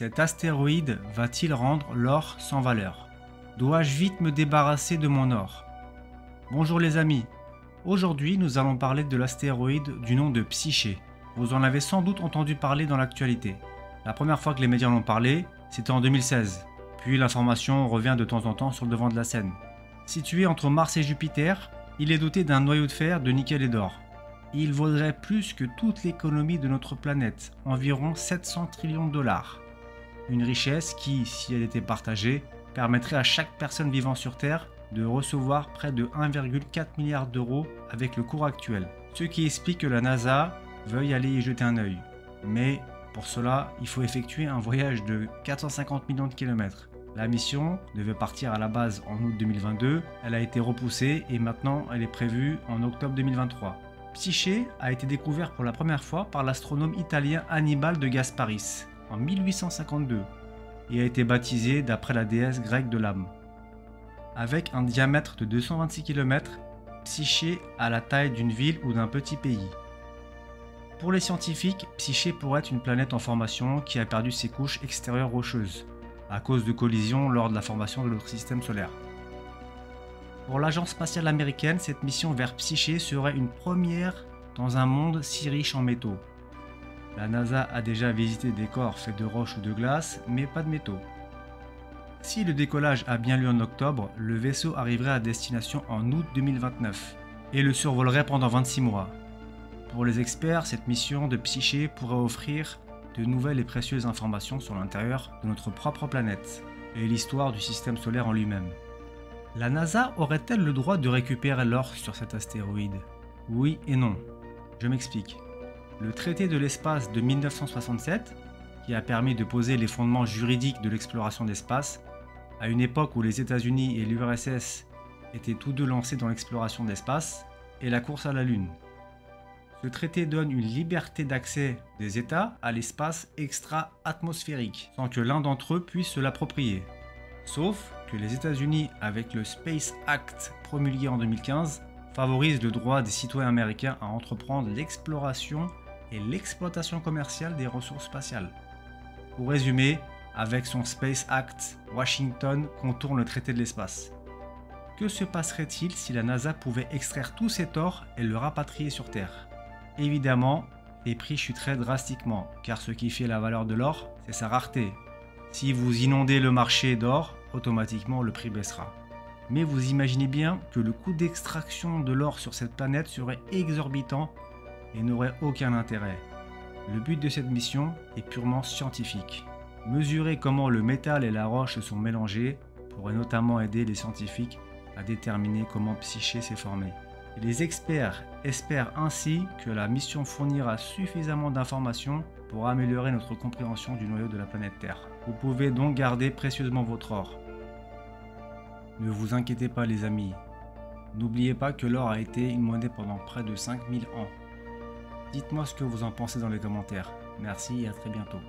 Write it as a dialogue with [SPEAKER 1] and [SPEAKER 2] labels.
[SPEAKER 1] Cet astéroïde va-t-il rendre l'or sans valeur? Dois-je vite me débarrasser de mon or? Bonjour les amis, aujourd'hui nous allons parler de l'astéroïde du nom de Psyché. Vous en avez sans doute entendu parler dans l'actualité. La première fois que les médias en ont parlé, c'était en 2016. Puis l'information revient de temps en temps sur le devant de la scène. Situé entre Mars et Jupiter, il est doté d'un noyau de fer, de nickel et d'or. Il vaudrait plus que toute l'économie de notre planète, environ 700 trillions de dollars. Une richesse qui, si elle était partagée, permettrait à chaque personne vivant sur Terre de recevoir près de 1,4 milliard d'euros avec le cours actuel. Ce qui explique que la NASA veuille aller y jeter un œil. Mais pour cela, il faut effectuer un voyage de 450 millions de kilomètres. La mission devait partir à la base en août 2022, elle a été repoussée et maintenant elle est prévue en octobre 2023. Psyché a été découvert pour la première fois par l'astronome italien Annibale de Gasparis en 1852 et a été baptisé d'après la déesse grecque de l'âme. Avec un diamètre de 226 km, Psyché a la taille d'une ville ou d'un petit pays. Pour les scientifiques, Psyché pourrait être une planète en formation qui a perdu ses couches extérieures rocheuses à cause de collisions lors de la formation de notre système solaire. Pour l'agence spatiale américaine, cette mission vers Psyché serait une première dans un monde si riche en métaux. La NASA a déjà visité des corps faits de roches ou de glace, mais pas de métaux. Si le décollage a bien lieu en octobre, le vaisseau arriverait à destination en août 2029 et le survolerait pendant 26 mois. Pour les experts, cette mission de Psyché pourrait offrir de nouvelles et précieuses informations sur l'intérieur de notre propre planète et l'histoire du système solaire en lui-même. La NASA aurait-elle le droit de récupérer l'or sur cet astéroïde? Oui et non. Je m'explique. Le traité de l'espace de 1967, qui a permis de poser les fondements juridiques de l'exploration d'espace, à une époque où les États-Unis et l'URSS étaient tous deux lancés dans l'exploration d'espace et la course à la Lune. Ce traité donne une liberté d'accès des États à l'espace extra-atmosphérique, sans que l'un d'entre eux puisse se l'approprier. Sauf que les États-Unis, avec le Space Act promulgué en 2015, favorisent le droit des citoyens américains à entreprendre l'exploration et l'exploitation commerciale des ressources spatiales. Pour résumer, avec son Space Act, Washington contourne le traité de l'espace. Que se passerait-il si la NASA pouvait extraire tout cet or et le rapatrier sur Terre? Évidemment, les prix chuteraient drastiquement, car ce qui fait la valeur de l'or, c'est sa rareté. Si vous inondez le marché d'or, automatiquement le prix baissera. Mais vous imaginez bien que le coût d'extraction de l'or sur cette planète serait exorbitant et n'aurait aucun intérêt. Le but de cette mission est purement scientifique. Mesurer comment le métal et la roche se sont mélangés pourrait notamment aider les scientifiques à déterminer comment Psyché s'est formé. Les experts espèrent ainsi que la mission fournira suffisamment d'informations pour améliorer notre compréhension du noyau de la planète Terre. Vous pouvez donc garder précieusement votre or. Ne vous inquiétez pas les amis, n'oubliez pas que l'or a été une monnaie pendant près de 5000 ans. Dites-moi ce que vous en pensez dans les commentaires. Merci et à très bientôt.